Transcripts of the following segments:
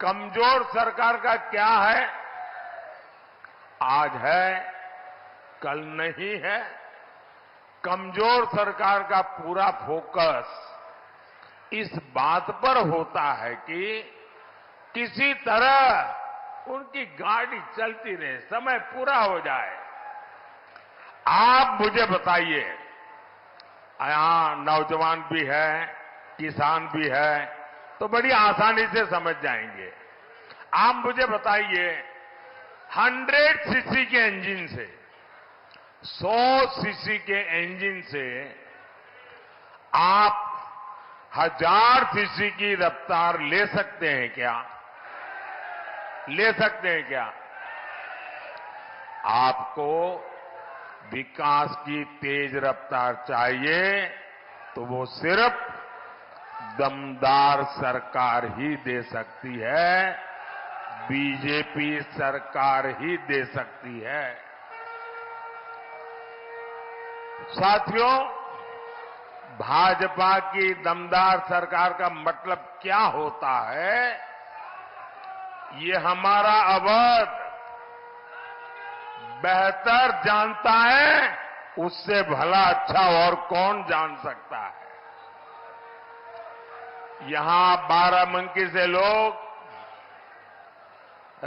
कमजोर सरकार का क्या है? आज है, कल नहीं है। कमजोर सरकार का पूरा फोकस इस बात पर होता है कि किसी तरह उनकी गाड़ी चलती रहे, समय पूरा हो जाए। आप मुझे बताइए, यहां नौजवान भी है, किसान भी है, तो बड़ी आसानी से समझ जाएंगे। आप मुझे बताइए, 100 सीसी के इंजन से, 100 सीसी के इंजन से आप 1000 सीसी की रफ्तार ले सकते हैं क्या? ले सकते हैं क्या? आपको विकास की तेज रफ्तार चाहिए तो वो सिर्फ दमदार सरकार ही दे सकती है, बीजेपी सरकार ही दे सकती है। साथियों, भाजपा की दमदार सरकार का मतलब क्या होता है, ये हमारा अवध बेहतर जानता है, उससे भला अच्छा और कौन जान सकता है। यहां बाराबंकी से लोग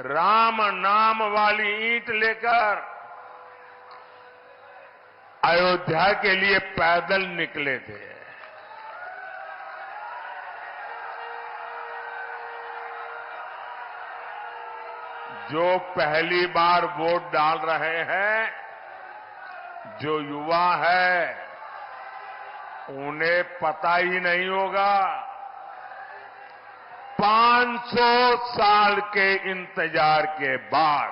राम नाम वाली ईंट लेकर अयोध्या के लिए पैदल निकले थे। जो पहली बार वोट डाल रहे हैं, जो युवा है, उन्हें पता ही नहीं होगा 500 साल के इंतजार के बाद,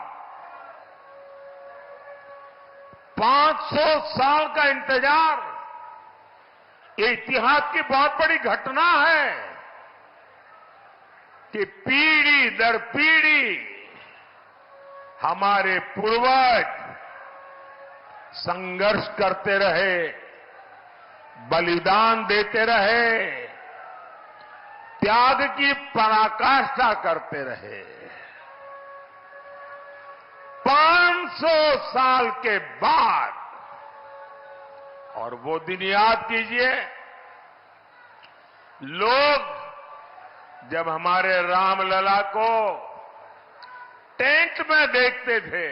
500 साल का इंतजार, ये इतिहास की बहुत बड़ी घटना है कि पीढ़ी दर पीढ़ी हमारे पूर्वज संघर्ष करते रहे, बलिदान देते रहे, त्याग की पराकाष्ठा करते रहे। 500 साल के बाद, और वो दिन याद कीजिए, लोग जब हमारे रामलला को टेंट में देखते थे,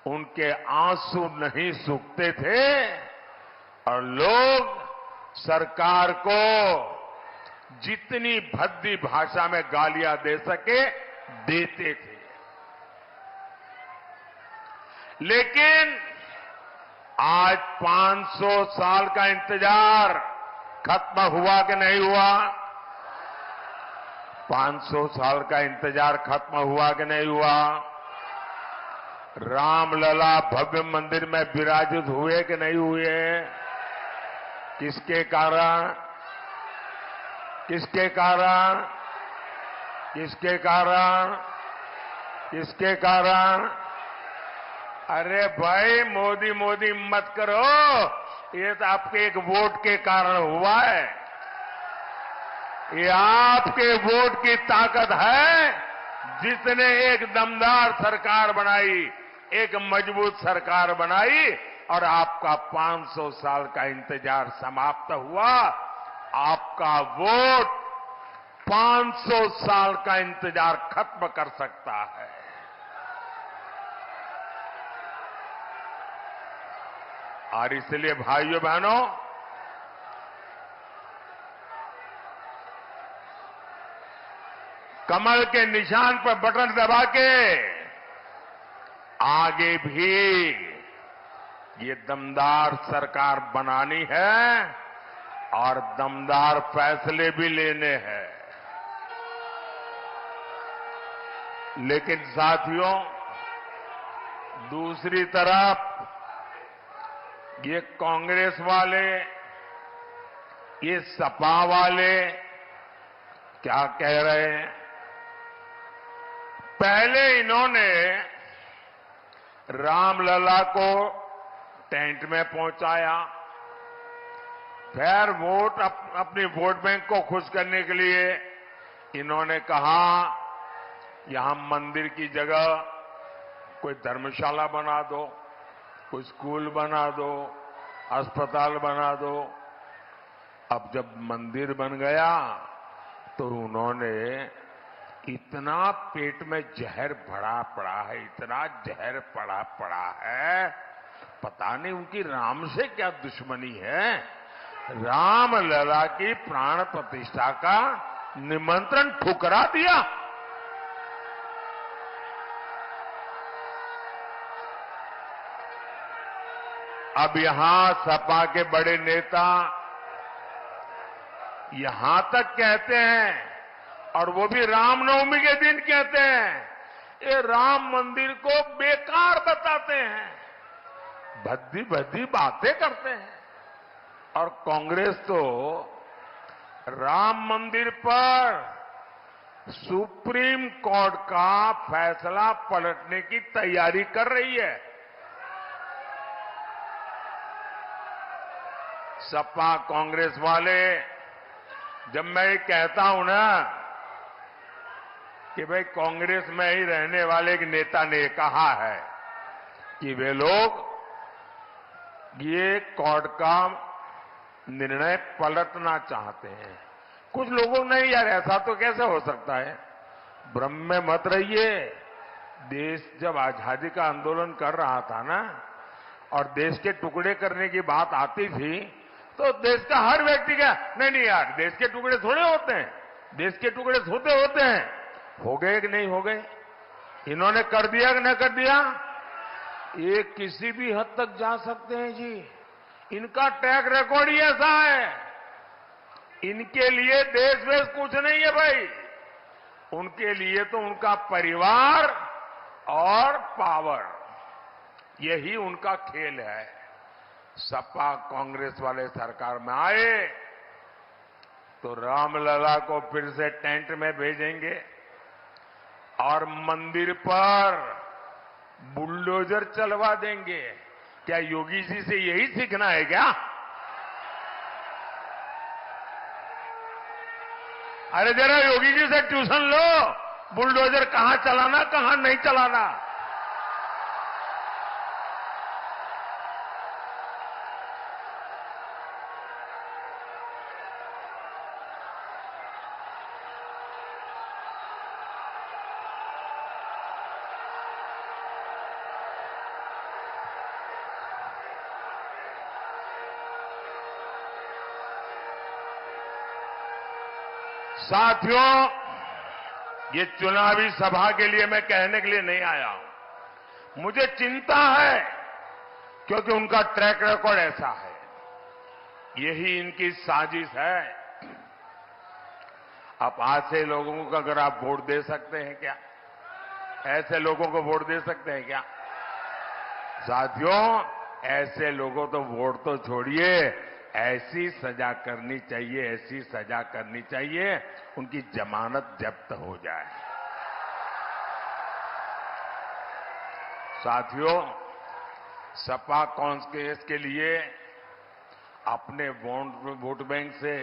उनके आंसू नहीं सूखते थे और लोग सरकार को जितनी भद्दी भाषा में गालियां दे सके देते थे। लेकिन आज 500 साल का इंतजार खत्म हुआ कि नहीं हुआ? 500 साल का इंतजार खत्म हुआ कि नहीं हुआ? रामलला भव्य मंदिर में विराजित हुए कि नहीं हुए? किसके कारण? किसके कारण? किसके कारण? किसके कारण? अरे भाई, मोदी मोदी मत करो, ये तो आपके एक वोट के कारण हुआ है। ये आपके वोट की ताकत है, जिसने एक दमदार सरकार बनाई, एक मजबूत सरकार बनाई और आपका 500 साल का इंतजार समाप्त हुआ। आपका वोट 500 साल का इंतजार खत्म कर सकता है। और इसलिए भाइयों बहनों, कमल के निशान पर बटन दबा के आगे भी ये दमदार सरकार बनानी है और दमदार फैसले भी लेने हैं। लेकिन साथियों, दूसरी तरफ ये कांग्रेस वाले, ये सपा वाले क्या कह रहे हैं? पहले इन्होंने रामलला को टेंट में पहुंचाया, फिर अपनी वोट बैंक को खुश करने के लिए इन्होंने कहा यहां मंदिर की जगह कोई धर्मशाला बना दो, कोई स्कूल बना दो, अस्पताल बना दो। अब जब मंदिर बन गया तो उन्होंने इतना पेट में जहर भरा पड़ा है, इतना जहर पड़ा है, पता नहीं उनकी राम से क्या दुश्मनी है। राम लला की प्राण प्रतिष्ठा का निमंत्रण ठुकरा दिया। अब यहां सपा के बड़े नेता यहां तक कहते हैं, और वो भी रामनवमी के दिन कहते हैं, ये राम मंदिर को बेकार बताते हैं, भद्दी भद्दी बातें करते हैं। और कांग्रेस तो राम मंदिर पर सुप्रीम कोर्ट का फैसला पलटने की तैयारी कर रही है। सपा कांग्रेस वाले, जब मैं ये कहता हूं ना कि भाई कांग्रेस में ही रहने वाले एक नेता ने कहा है कि वे लोग ये कोर्ट का निर्णय पलटना चाहते हैं। कुछ लोगों ने, यार ऐसा तो कैसे हो सकता है, भ्रम में मत रहिए। देश जब आजादी का आंदोलन कर रहा था ना, और देश के टुकड़े करने की बात आती थी, तो देश का हर व्यक्ति का नहीं यार, देश के टुकड़े थोड़े होते हैं, देश के टुकड़े होते हैं। हो गए कि नहीं हो गए? इन्होंने कर दिया कि न कर दिया? ये किसी भी हद तक जा सकते हैं जी, इनका ट्रैक रिकॉर्ड ही ऐसा है। इनके लिए देश वेश कुछ नहीं है भाई, उनके लिए तो उनका परिवार और पावर, यही उनका खेल है। सपा कांग्रेस वाले सरकार में आए तो रामलला को फिर से टेंट में भेजेंगे और मंदिर पर बुलडोजर चलवा देंगे। क्या योगी जी से यही सीखना है क्या? अरे जरा योगी जी से ट्यूशन लो, बुलडोजर कहां चलाना कहां नहीं चलाना। साथियों, ये चुनावी सभा के लिए मैं कहने के लिए नहीं आया हूं, मुझे चिंता है, क्योंकि उनका ट्रैक रिकॉर्ड ऐसा है, यही इनकी साजिश है। आप ऐसे लोगों को अगर आप वोट दे सकते हैं क्या? ऐसे लोगों को वोट दे सकते हैं क्या? साथियों, ऐसे लोगों तो वोट तो छोड़िए, ऐसी सजा करनी चाहिए, ऐसी सजा करनी चाहिए, उनकी जमानत जब्त हो जाए। साथियों, सपा कांग्रेस के लिए अपने वोट बैंक से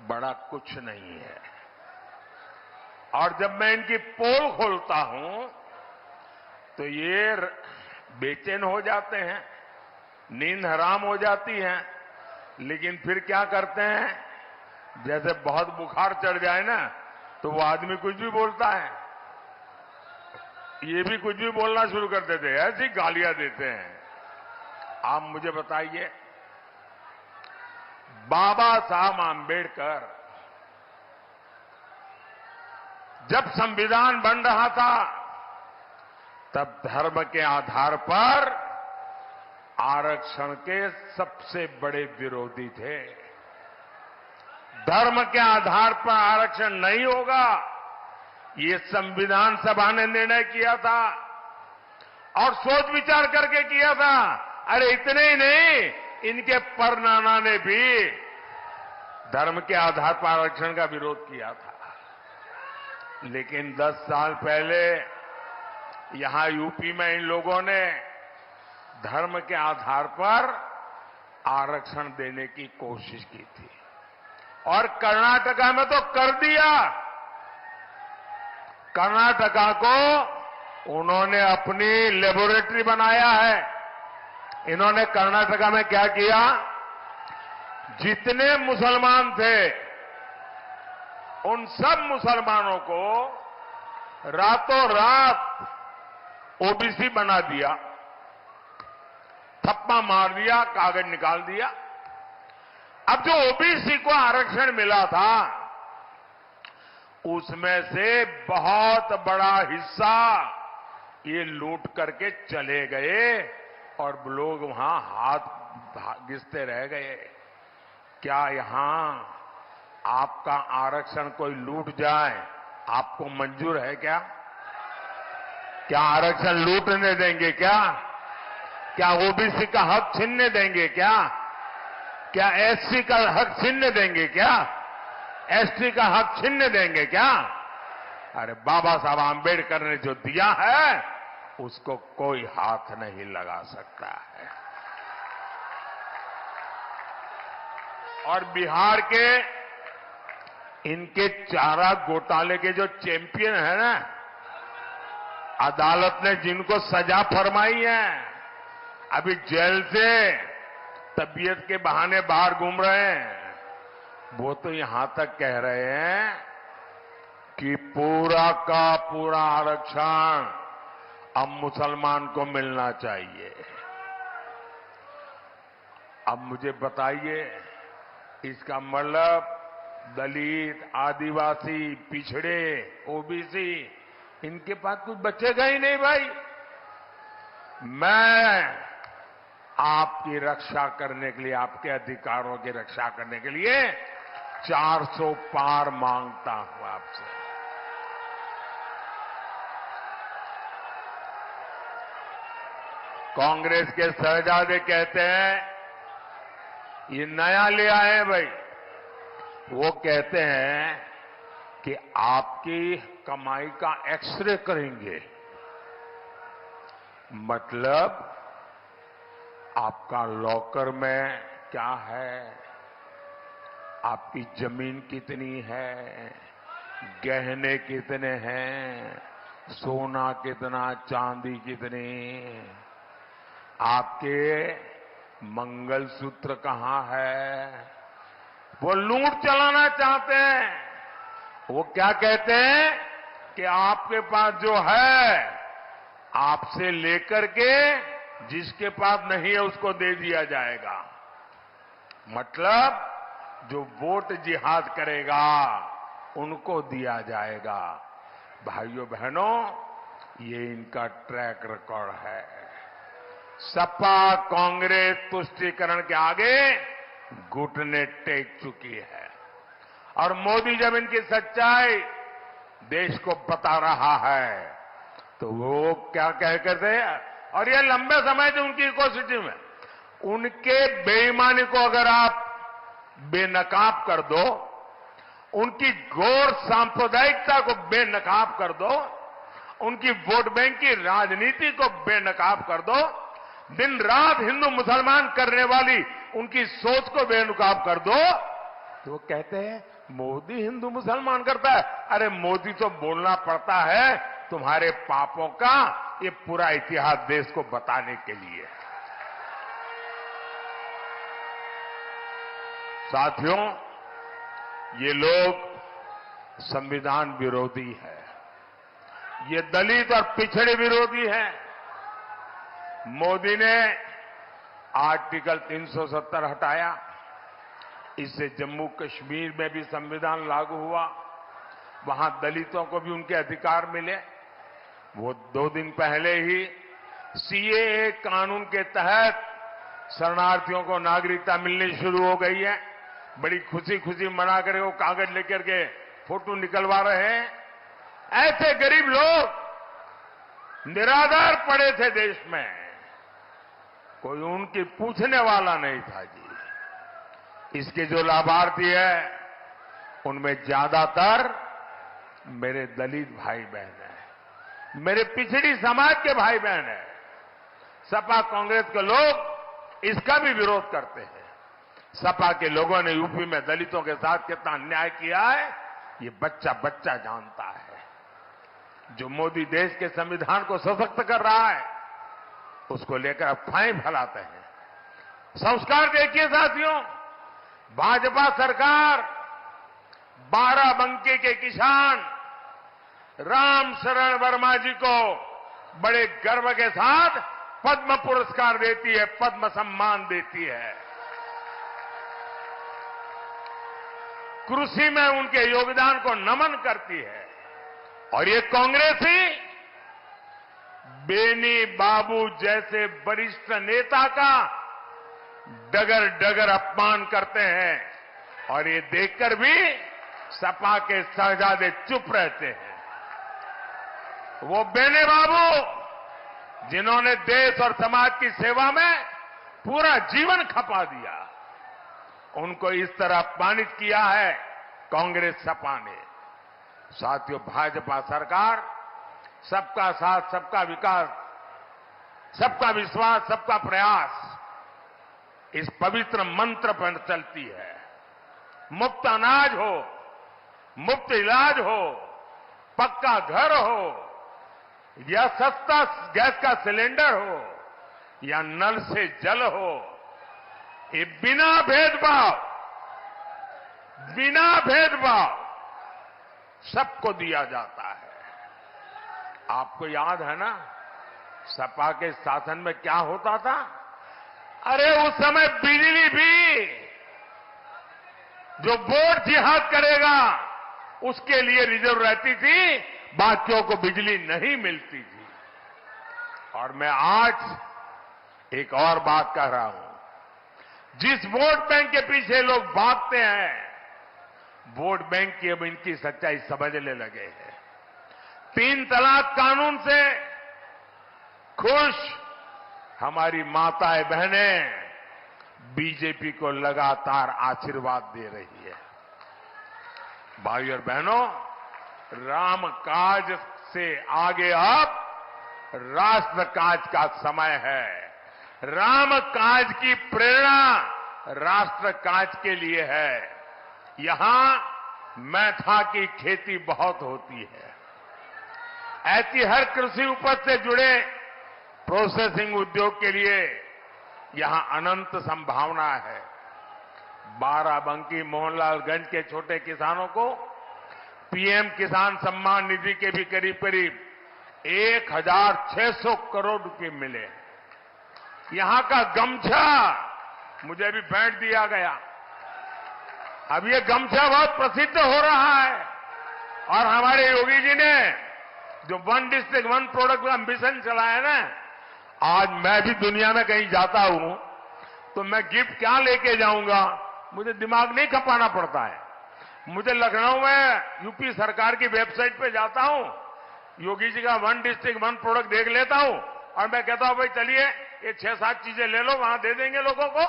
बड़ा कुछ नहीं है। और जब मैं इनकी पोल खोलता हूं तो ये बेचैन हो जाते हैं, नींद हराम हो जाती है, लेकिन फिर क्या करते हैं, जैसे बहुत बुखार चढ़ जाए ना, तो वो आदमी कुछ भी बोलता है, ये भी कुछ भी बोलना शुरू कर देते हैं, ऐसी गालियां देते हैं। आप मुझे बताइए, बाबा साहब आंबेडकर जब संविधान बन रहा था, तब धर्म के आधार पर आरक्षण के सबसे बड़े विरोधी थे। धर्म के आधार पर आरक्षण नहीं होगा, ये संविधान सभा ने निर्णय किया था, और सोच विचार करके किया था। अरे इतने ही नहीं, इनके परनाना ने भी धर्म के आधार पर आरक्षण का विरोध किया था। लेकिन 10 साल पहले यहां यूपी में इन लोगों ने धर्म के आधार पर आरक्षण देने की कोशिश की थी, और कर्नाटका में तो कर दिया। कर्नाटका को उन्होंने अपनी लेबोरेटरी बनाया है। इन्होंने कर्नाटका में क्या किया, जितने मुसलमान थे उन सब मुसलमानों को रातों रात ओबीसी बना दिया, थप्पा मार दिया, कागज निकाल दिया। अब जो ओबीसी को आरक्षण मिला था उसमें से बहुत बड़ा हिस्सा ये लूट करके चले गए और लोग वहां हाथ घिसते रह गए। क्या यहां आपका आरक्षण कोई लूट जाए आपको मंजूर है क्या? क्या आरक्षण लूटने देंगे क्या? क्या ओबीसी का हक छीनने देंगे क्या? क्या एससी का हक छीनने देंगे क्या? एसटी का हक छीनने देंगे क्या? अरे बाबा साहब आंबेडकर ने जो दिया है उसको कोई हाथ नहीं लगा सकता है। और बिहार के इनके चारा घोटाले के जो चैंपियन है ना, अदालत ने जिनको सजा फरमाई है, अभी जेल से तबीयत के बहाने बाहर घूम रहे हैं, वो तो यहां तक कह रहे हैं कि पूरा का पूरा आरक्षण अब मुसलमान को मिलना चाहिए। अब मुझे बताइए, इसका मतलब दलित, आदिवासी, पिछड़े, ओबीसी, इनके पास कुछ बचेगा ही नहीं भाई। मैं आपकी रक्षा करने के लिए, आपके अधिकारों की रक्षा करने के लिए 400 पार मांगता हूं आपसे। कांग्रेस के शहजादे कहते हैं ये नया ले आए हैं भाई। वो कहते हैं कि आपकी कमाई का एक्सरे करेंगे, मतलब आपका लॉकर में क्या है, आपकी जमीन कितनी है, गहने कितने हैं, सोना कितना, चांदी कितनी, आपके मंगलसूत्र कहां है। वो लूट चलाना चाहते हैं। वो क्या कहते हैं कि आपके पास जो है आपसे लेकर के जिसके पास नहीं है उसको दे दिया जाएगा। मतलब जो वोट जिहाद करेगा उनको दिया जाएगा। भाइयों बहनों, ये इनका ट्रैक रिकॉर्ड है। सपा कांग्रेस तुष्टीकरण के आगे घुटने टेक चुकी है और मोदी जब इनकी सच्चाई देश को बता रहा है तो वो क्या कह करते हैं, और ये लंबे समय से उनकी इकोसिटी में, उनके बेईमानी को अगर आप बेनकाब कर दो, उनकी घोर सांप्रदायिकता को बेनकाब कर दो, उनकी वोट बैंक की राजनीति को बेनकाब कर दो, दिन रात हिंदू मुसलमान करने वाली उनकी सोच को बेनकाब कर दो, तो वो कहते हैं मोदी हिंदू मुसलमान करता है। अरे मोदी तो बोलना पड़ता है तुम्हारे पापों का ये पूरा इतिहास देश को बताने के लिए। साथियों, ये लोग संविधान विरोधी है, ये दलित और पिछड़े विरोधी है। मोदी ने आर्टिकल 370 हटाया, इससे जम्मू कश्मीर में भी संविधान लागू हुआ, वहां दलितों को भी उनके अधिकार मिले। वो 2 दिन पहले ही सीएए कानून के तहत शरणार्थियों को नागरिकता मिलनी शुरू हो गई है। बड़ी खुशी खुशी मना कर वो कागज लेकर के फोटो निकलवा रहे हैं। ऐसे गरीब लोग निराधार पड़े थे देश में, कोई उनकी पूछने वाला नहीं था जी। इसके जो लाभार्थी है उनमें ज्यादातर मेरे दलित भाई बहन हैं, मेरे पिछड़ी समाज के भाई बहन हैं। सपा कांग्रेस के लोग इसका भी विरोध करते हैं। सपा के लोगों ने यूपी में दलितों के साथ कितना अन्याय किया है ये बच्चा बच्चा जानता है। जो मोदी देश के संविधान को सशक्त कर रहा है, उसको लेकर अफवाहें फैलाते हैं। संस्कार देखिए साथियों, भाजपा सरकार बाराबंकी के किसान राम शरण वर्मा जी को बड़े गर्व के साथ पद्म पुरस्कार देती है, पद्म सम्मान देती है। कृषि में उनके योगदान को नमन करती है। और ये कांग्रेस ही बेनी बाबू जैसे वरिष्ठ नेता का डगर डगर अपमान करते हैं और ये देखकर भी सपा के शहजादे चुप रहते हैं। वो बेनी बाबू जिन्होंने देश और समाज की सेवा में पूरा जीवन खपा दिया, उनको इस तरह अपमानित किया है कांग्रेस सपा ने। साथियों, भाजपा सरकार सबका साथ, सबका विकास, सबका विश्वास, सबका प्रयास, इस पवित्र मंत्र पर चलती है। मुफ्त अनाज हो, मुफ्त इलाज हो, पक्का घर हो, या सस्ता गैस का सिलेंडर हो, या नल से जल हो, ये बिना भेदभाव सबको दिया जाता है। आपको याद है ना, सपा के शासन में क्या होता था? अरे उस समय बिजली भी जो वोट जिहाद करेगा उसके लिए रिजर्व रहती थी, बाकियों को बिजली नहीं मिलती थी। और मैं आज एक और बात कह रहा हूं, जिस वोट बैंक के पीछे लोग भागते हैं, वोट बैंक की अब इनकी सच्चाई समझने लगे हैं। 3 तलाक कानून से खुश हमारी माताएं बहनें बीजेपी को लगातार आशीर्वाद दे रही है। भाई और बहनों, राम काज से आगे अब राष्ट्र काज का समय है। राम काज की प्रेरणा राष्ट्र काज के लिए है। यहां मैथा की खेती बहुत होती है। ऐसी हर कृषि उपज से जुड़े प्रोसेसिंग उद्योग के लिए यहां अनंत संभावना है। बाराबंकी, मोहनलालगंज के छोटे किसानों को पीएम किसान सम्मान निधि के भी करीब करीब 1,600 करोड़ रुपए मिले। यहां का गमछा मुझे भी भेंट दिया गया। अब ये गमछा बहुत प्रसिद्ध हो रहा है और हमारे योगी जी ने जो 1 डिस्ट्रिक्ट 1 प्रोडक्ट का मिशन चलाया ना, आज मैं भी दुनिया में कहीं जाता हूं तो मैं गिफ्ट क्या लेके जाऊंगा, मुझे दिमाग नहीं खपाना पड़ता है। मुझे लखनऊ में यूपी सरकार की वेबसाइट पे जाता हूं, योगी जी का 1 डिस्ट्रिक्ट 1 प्रोडक्ट देख लेता हूं और मैं कहता हूं भाई चलिए ये 6-7 चीजें ले लो, वहां दे देंगे लोगों को।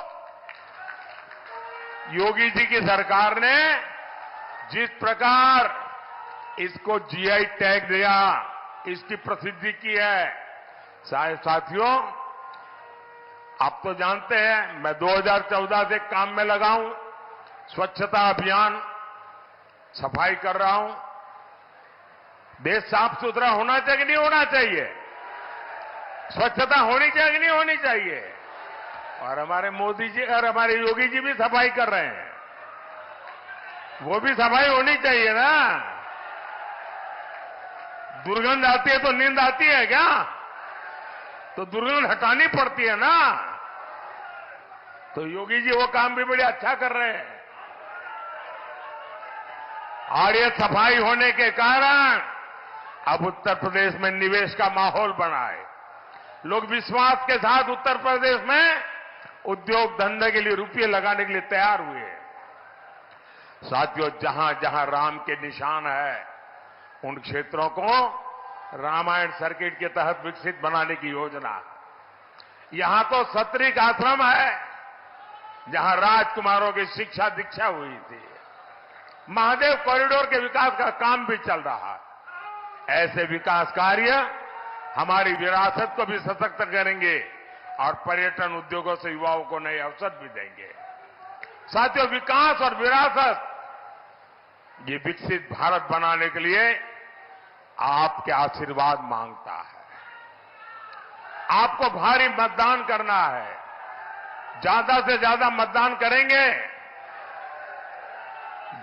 योगी जी की सरकार ने जिस प्रकार इसको जीआई टैग दिया, इसकी प्रसिद्धि की है। साथियों, आप तो जानते हैं मैं 2014 से काम में लगा हूं, स्वच्छता अभियान, सफाई कर रहा हूं। देश साफ सुथरा होना चाहिए कि नहीं होना चाहिए? स्वच्छता होनी चाहिए कि नहीं होनी चाहिए? और हमारे मोदी जी और हमारे योगी जी भी सफाई कर रहे हैं, वो भी सफाई होनी चाहिए ना। दुर्गंध आती है तो नींद आती है क्या? तो दुर्गंध हटानी पड़ती है ना। तो योगी जी वो काम भी बड़े अच्छा कर रहे हैं। और ये सफाई होने के कारण अब उत्तर प्रदेश में निवेश का माहौल बना है। लोग विश्वास के साथ उत्तर प्रदेश में उद्योग धंधे के लिए रुपये लगाने के लिए तैयार हुए हैं। साथियों, जहां जहां राम के निशान है उन क्षेत्रों को रामायण सर्किट के तहत विकसित बनाने की योजना। यहां तो सत्रिक आश्रम है जहां राजकुमारों की शिक्षा दीक्षा हुई थी। महादेव कॉरिडोर के विकास का काम भी चल रहा है। ऐसे विकास कार्य हमारी विरासत को भी सशक्त करेंगे और पर्यटन उद्योगों से युवाओं को नए अवसर भी देंगे। साथियों, विकास और विरासत, ये विकसित भारत बनाने के लिए आपके आशीर्वाद मांगता है। आपको भारी मतदान करना है। ज्यादा से ज्यादा मतदान करेंगे,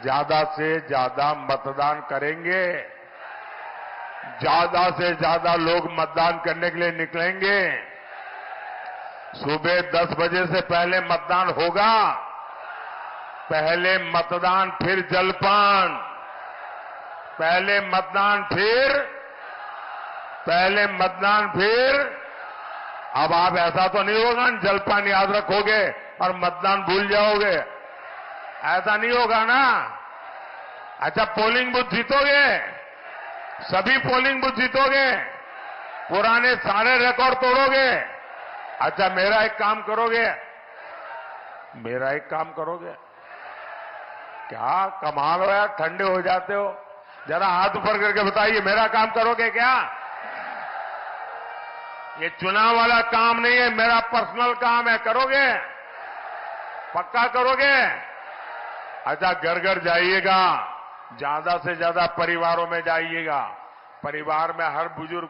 ज्यादा से ज्यादा मतदान करेंगे, ज्यादा से ज्यादा लोग मतदान करने के लिए निकलेंगे। सुबह 10 बजे से पहले मतदान होगा। पहले मतदान फिर जलपान, पहले मतदान फिर अब आप ऐसा तो नहीं होगा ना जलपान याद रखोगे और मतदान भूल जाओगे, ऐसा नहीं होगा ना। अच्छा, पोलिंग बूथ जीतोगे, सभी पोलिंग बूथ जीतोगे, पुराने सारे रिकॉर्ड तोड़ोगे। अच्छा, मेरा एक काम करोगे, क्या कमाल हो यार, ठंडे हो जाते हो। जरा हाथ ऊपर करके बताइए, मेरा काम करोगे क्या? ये चुनाव वाला काम नहीं है, मेरा पर्सनल काम है। करोगे? पक्का करोगे? अच्छा, घर घर जाइएगा, ज्यादा से ज्यादा परिवारों में जाइएगा। परिवार में हर बुजुर्ग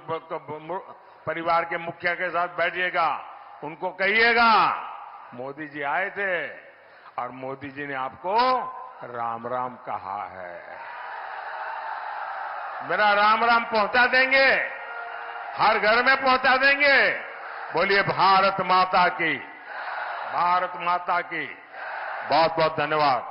परिवार के मुखिया के साथ बैठिएगा, उनको कहिएगा मोदी जी आए थे और मोदी जी ने आपको राम राम कहा है। मेरा राम राम पहुंचा देंगे, हर घर में पहुंचा देंगे। बोलिए भारत माता की, भारत माता की। बहुत बहुत धन्यवाद।